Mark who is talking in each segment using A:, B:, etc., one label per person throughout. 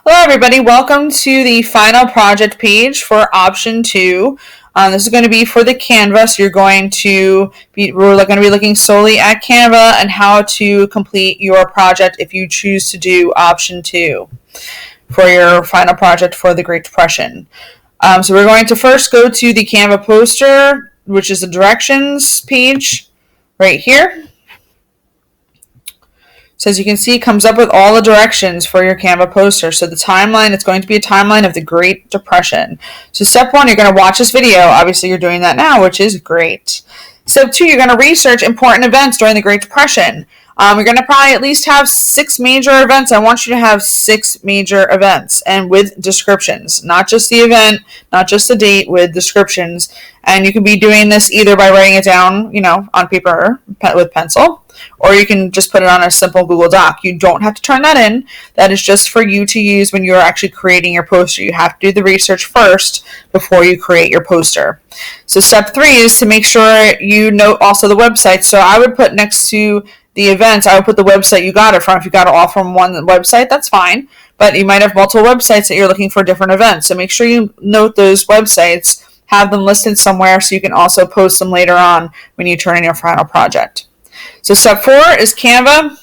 A: Hello everybody, welcome to the final project page for option 2. This is going to be for the Canva, so we're going to be looking solely at Canva and how to complete your project if you choose to do option 2 for your final project for the Great Depression. So we're going to first go to the Canva poster, which is the directions page right here. So as you can see, it comes up with all the directions for your Canva poster. So the timeline, it's going to be a timeline of the Great Depression. So step 1, you're going to watch this video. Obviously, you're doing that now, which is great. Step 2, you're going to research important events during the Great Depression. You're going to probably at least have 6 major events. I want you to have 6 major events and with descriptions, not just the event, not just the date, with descriptions. And you can be doing this either by writing it down, on paper with pencil, or you can just put it on a simple Google Doc. You don't have to turn that in. That is just for you to use when you're actually creating your poster. You have to do the research first before you create your poster. So step 3 is to make sure you note also the website. So I would put next to the events, I would put the website you got it from. If you got it all from one website, that's fine. But you might have multiple websites that you're looking for different events. So make sure you note those websites, have them listed somewhere so you can also post them later on when you turn in your final project. So step 4 is Canva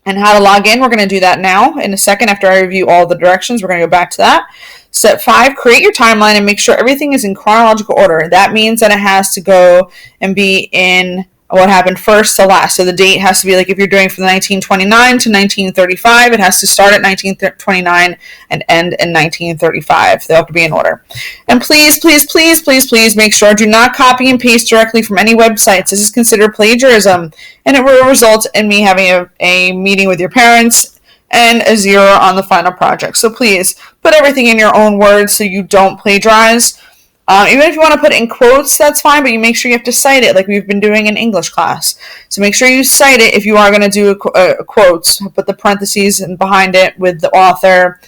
A: and how to log in. We're going to do that now in a second after I review all the directions. We're going to go back to that. Step 5, create your timeline and make sure everything is in chronological order. That means that it has to go and be in what happened first to last. So the date has to be like if you're doing from 1929 to 1935, it has to start at 1929 and end in 1935. They have to be in order. And please, please, please, please, please make sure do not copy and paste directly from any websites. This is considered plagiarism, and it will result in me having a meeting with your parents and a 0 on the final project. So please put everything in your own words so you don't plagiarize. Even if you want to put it in quotes, that's fine, but you make sure you have to cite it like we've been doing in English class. So make sure you cite it if you are going to do a quotes. Put the parentheses behind it with the author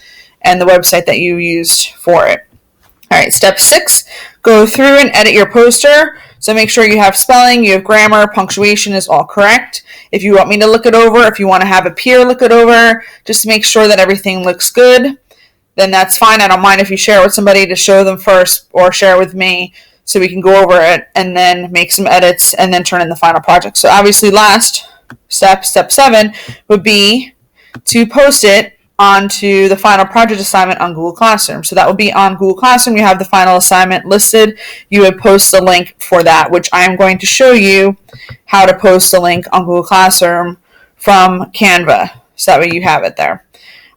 A: and the website that you used for it. All right, step 6, go through and edit your poster. So make sure you have spelling, you have grammar, punctuation is all correct. If you want me to look it over, if you want to have a peer look it over, just make sure that everything looks good. Then that's fine. I don't mind if you share it with somebody to show them first or share it with me so we can go over it and then make some edits and then turn in the final project. So obviously last step 7, would be to post it onto the final project assignment on Google Classroom. So that would be on Google Classroom. You have the final assignment listed. You would post the link for that, which I am going to show you how to post the link on Google Classroom from Canva. So that way you have it there.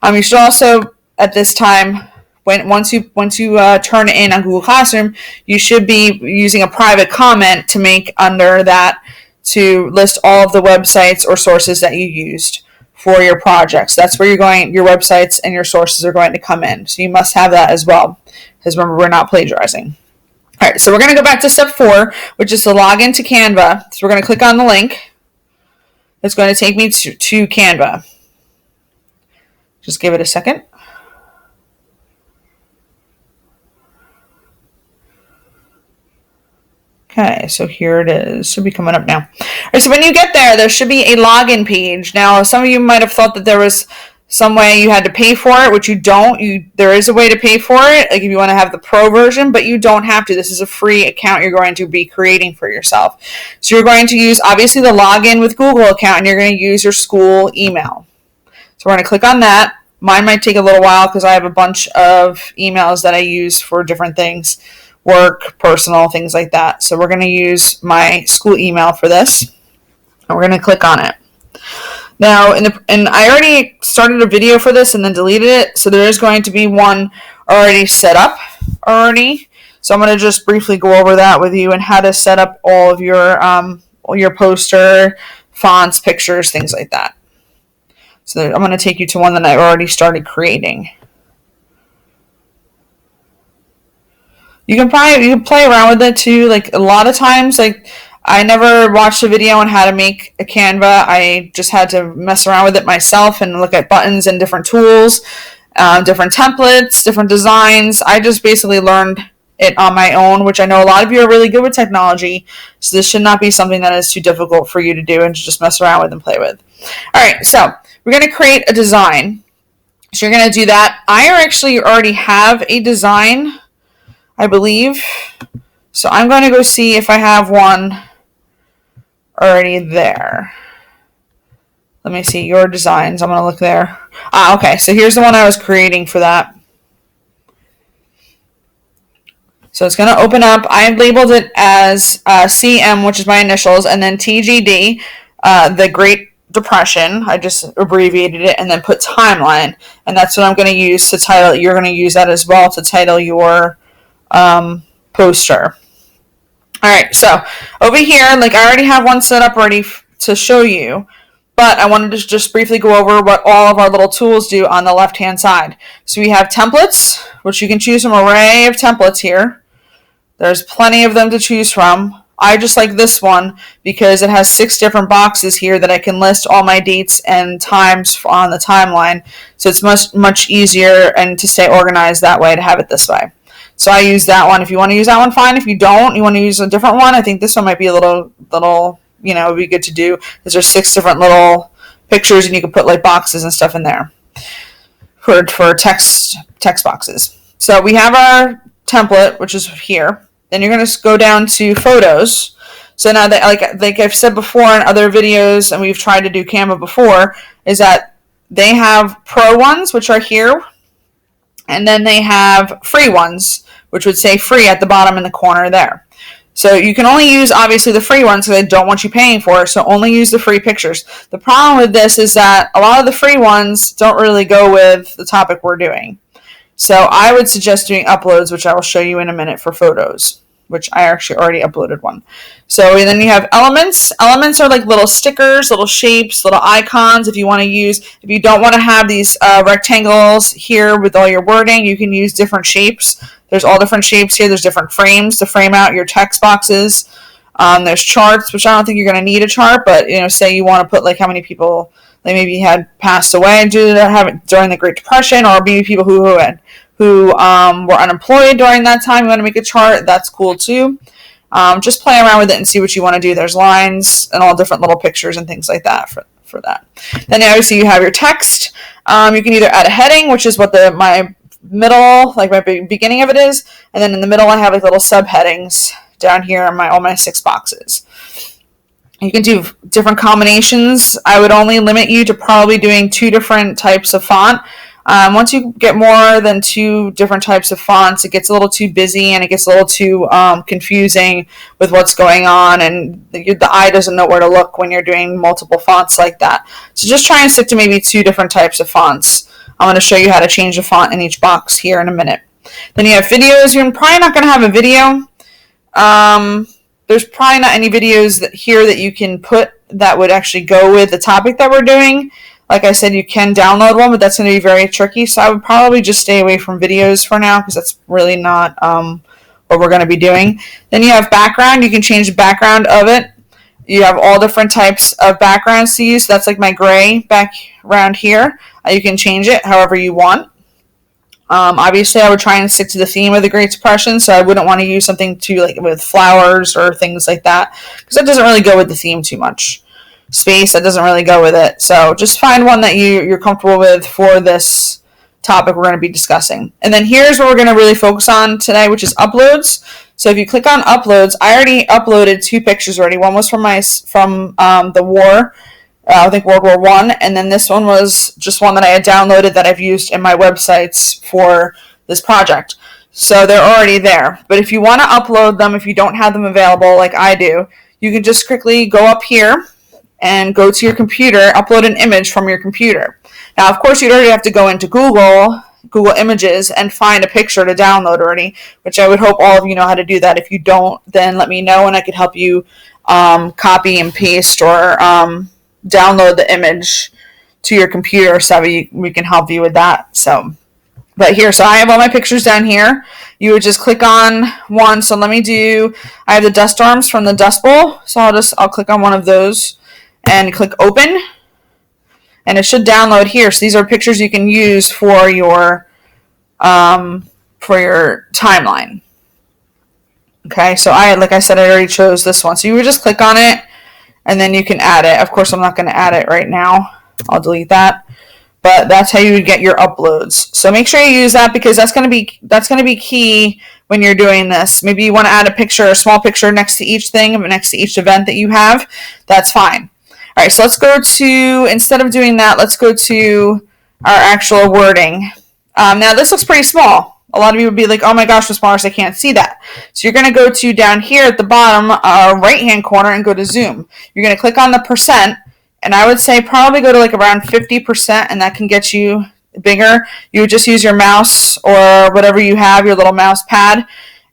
A: You should also at this time, once you turn it in on Google Classroom, you should be using a private comment to make under that to list all of the websites or sources that you used for your projects. That's where your websites and your sources are going to come in. So you must have that as well, because remember, we're not plagiarizing. All right, so we're going to go back to step 4, which is to log into Canva. So we're going to click on the link. It's going to take me to Canva. Just give it a second. Okay, so here it is. Should be coming up now. All right, so when you get there should be a login page. Now, some of you might have thought that there was some way you had to pay for it, which you don't. There is a way to pay for it, like if you want to have the pro version, but you don't have to. This is a free account you're going to be creating for yourself. So you're going to use, obviously, the login with Google account, and you're going to use your school email. So we're going to click on that. Mine might take a little while because I have a bunch of emails that I use for different things. Work, personal, things like that. So we're going to use my school email for this, and we're going to click on it. Now, and I already started a video for this and then deleted it, so there is going to be one already set up already. So I'm going to just briefly go over that with you and how to set up all of your poster, fonts, pictures, things like that. So I'm going to take you to one that I already started creating. You can play around with it too. Like a lot of times, like I never watched a video on how to make a Canva. I just had to mess around with it myself and look at buttons and different tools, different templates, different designs. I just basically learned it on my own, which I know a lot of you are really good with technology. So this should not be something that is too difficult for you to do and to just mess around with and play with. All right, so we're going to create a design. So you're going to do that. I actually already have a design, I believe. So I'm going to go see if I have one already there. Let me see your designs. I'm going to look there. Okay. So here's the one I was creating for that. So it's going to open up. I labeled it as CM, which is my initials, and then TGD, the Great Depression. I just abbreviated it and then put timeline. And that's what I'm going to use to title it. You're going to use that as well to title your poster. All right, so over here, like I already have one set up ready to show you, but I wanted to just briefly go over what all of our little tools do on the left-hand side. So we have templates, which you can choose from an array of templates here. There's plenty of them to choose from. I just like this one because it has 6 different boxes here that I can list all my dates and times on the timeline. So it's much easier and to stay organized that way to have it this way. So I use that one. If you want to use that one, fine. If you don't, you want to use a different one, I think this one might be a little, it'd be good to do because there's 6 different little pictures and you can put like boxes and stuff in there for text boxes. So we have our template, which is here. Then you're going to go down to photos. So now that, like I've said before in other videos, and we've tried to do Canva before, is that they have pro ones, which are here, and then they have free ones, which would say free at the bottom in the corner there. So you can only use, obviously, the free ones because they don't want you paying for it, so only use the free pictures. The problem with this is that a lot of the free ones don't really go with the topic we're doing. So I would suggest doing uploads, which I will show you in a minute for photos, which I actually already uploaded one. So then you have elements. Elements are like little stickers, little shapes, little icons if you want to use. If you don't want to have these rectangles here with all your wording, you can use different shapes. There's all different shapes here. There's different frames to frame out your text boxes. There's charts, which I don't think you're going to need a chart, but say you want to put like how many people they maybe had passed away during the Great Depression, or maybe people who were unemployed during that time. You want to make a chart, that's cool too. Just play around with it and see what you want to do. There's lines and all different little pictures and things like that for that. Then obviously you have your text. You can either add a heading, which is what my middle, like my beginning of it is, and then in the middle I have like little subheadings down here in all my 6 boxes. You can do different combinations. I would only limit you to probably doing 2 different types of font. Once you get more than 2 different types of fonts, it gets a little too busy and it gets a little too confusing with what's going on, and the eye doesn't know where to look when you're doing multiple fonts like that. So just try and stick to maybe 2 different types of fonts. I'm going to show you how to change the font in each box here in a minute. Then you have videos. You're probably not going to have a video. There's probably not any videos here that you can put that would actually go with the topic that we're doing. Like I said, you can download one, but that's going to be very tricky. So I would probably just stay away from videos for now because that's really not what we're going to be doing. Then you have background. You can change the background of it. You have all different types of backgrounds to use. So that's like my gray background here. You can change it however you want. Obviously, I would try and stick to the theme of the Great Depression, so I wouldn't want to use something too like with flowers or things like that because that doesn't really go with the theme too much. Space, that doesn't really go with it. So just find one that you're comfortable with for this topic we're going to be discussing. And then here's what we're going to really focus on today, which is uploads. So if you click on uploads, I already uploaded 2 pictures already. One was from the war. I think World War I, and then this one was just one that I had downloaded that I've used in my websites for this project. So they're already there. But if you want to upload them, if you don't have them available like I do, you can just quickly go up here and go to your computer, upload an image from your computer. Now, of course, you'd already have to go into Google Images and find a picture to download already, which I would hope all of you know how to do that. If you don't, then let me know and I could help you copy and paste or download the image to your computer so we can help you with that. So I have all my pictures down here. You would just click on one. So I have the dust storms from the Dust Bowl. So I'll click on one of those and click open. And it should download here. So these are pictures you can use for your timeline. Okay, so like I said, I already chose this one. So you would just click on it and then you can add it. Of course, I'm not going to add it right now. I'll delete that. but that's how you would get your uploads. So make sure you use that because that's going to be key when you're doing this. Maybe you want to add a picture, a small picture next to each thing, next to each event that you have. That's fine. All right, so let's go to, instead of doing that, let's go to our actual wording. Now this looks pretty small. A lot of you would be like, oh my gosh, Miss Morris, I can't see that. So you're going to go to down here at the bottom right-hand corner and go to zoom. You're going to click on the percent, and I would say probably go to like around 50%, and that can get you bigger. You would just use your mouse or whatever you have, your little mouse pad,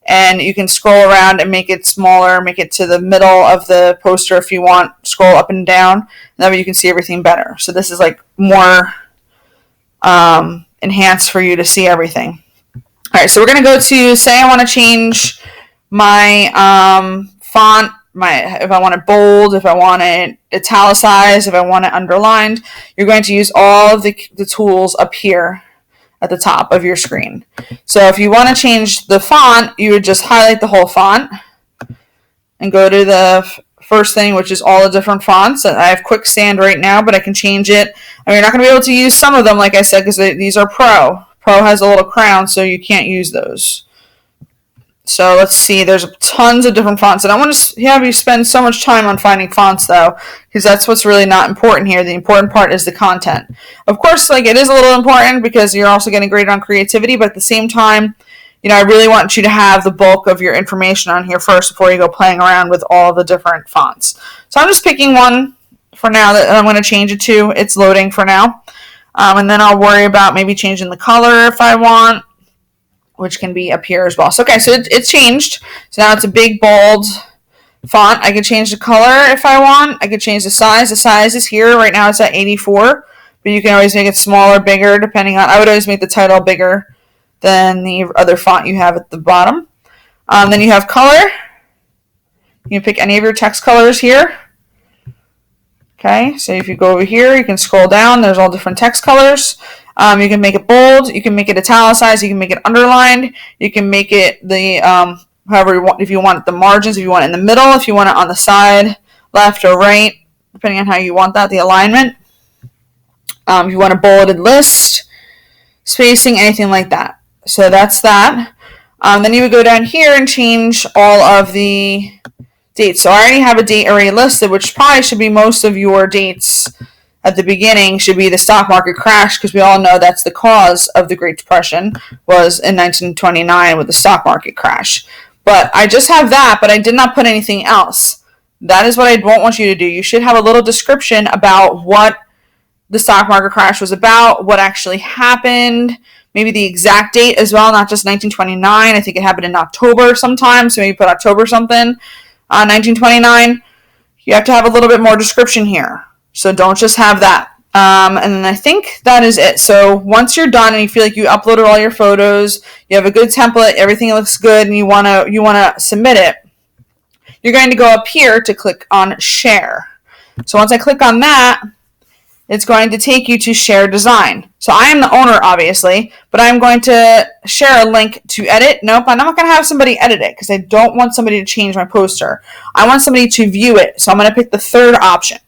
A: and you can scroll around and make it smaller, make it to the middle of the poster if you want, scroll up and down, and that way you can see everything better. So this is like more enhanced for you to see everything. All right, so we're going to go to, say I want to change my font, if I want it bold, if I want it italicized, if I want it underlined. You're going to use all of the tools up here at the top of your screen. So if you want to change the font, you would just highlight the whole font and go to the first thing, which is all the different fonts. I have Quick Stand right now, but I can change it. I mean, you're not going to be able to use some of them, like I said, because these are Pro. Pro has a little crown, so you can't use those. So let's see, there's tons of different fonts. And I want to have you spend so much time on finding fonts, though, because that's what's really not important here. The important part is the content. Of course, like, it is a little important because you're also getting graded on creativity, but at the same time, you know, I really want you to have the bulk of your information on here first before you go playing around with all the different fonts. So I'm just picking one for now that I'm going to change it to. It's loading for now. And then I'll worry about maybe changing the color if I want, which can be up here as well. So, okay, so it's changed. So now it's a big, bold font. I can change the color if I want. I can change the size. The size is here. Right now it's at 84, but you can always make it smaller, bigger, depending on, I would always make the title bigger than the other font you have at the bottom. Then you have color. You can pick any of your text colors here. Okay, so if you go over here, you can scroll down. There's all different text colors. You can make it bold. You can make it italicized. You can make it underlined. You can make it the however you want. If you want the margins, if you want it in the middle, if you want it on the side, left or right, depending on how you want that, the alignment. If you want a bulleted list, spacing, anything like that. So that's that. Then you would go down here and change all of the dates. So I already have a date already listed, which probably should be most of your dates at the beginning should be the stock market crash, because we all know that's the cause of the Great Depression, was in 1929 with the stock market crash. But I just have that, but I did not put anything else. That is what I won't want you to do. You should have a little description about what the stock market crash was about, what actually happened, maybe the exact date as well, not just 1929. I think it happened in October sometime, so maybe put October something. 1929, you have to have a little bit more description here. So don't just have that. And then I think that is it. So once you're done and you feel like you uploaded all your photos, you have a good template, everything looks good, and you wanna submit it, you're going to go up here to click on Share. So once I click on that, it's going to take you to Share Design. So I am the owner, obviously, but I'm going to share a link to edit. Nope, I'm not going to have somebody edit it because I don't want somebody to change my poster. I want somebody to view it. So I'm going to pick the third option.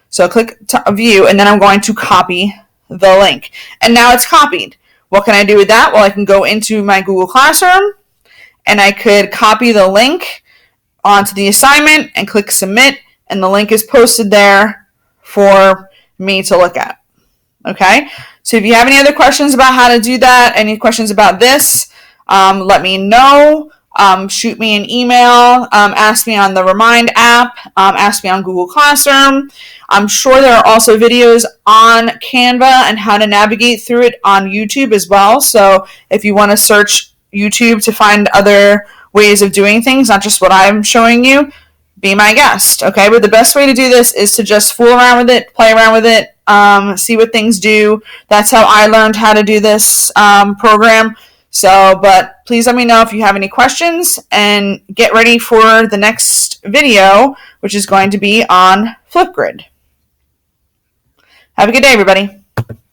A: So click View, and then I'm going to copy the link. And now it's copied. What can I do with that? Well, I can go into my Google Classroom, and I could copy the link onto the assignment and click Submit, and the link is posted there for me to look at. Okay, so if you have any other questions about how to do that, any questions about this, let me know. Shoot me an email, ask me on the Remind app, ask me on Google Classroom. I'm sure there are also videos on Canva and how to navigate through it on YouTube as well. So if you want to search YouTube to find other ways of doing things, not just what I'm showing you, be my guest, okay? But the best way to do this is to just fool around with it, play around with it, see what things do. That's how I learned how to do this program. So, but please let me know if you have any questions, and get ready for the next video, which is going to be on Flipgrid. Have a good day, everybody.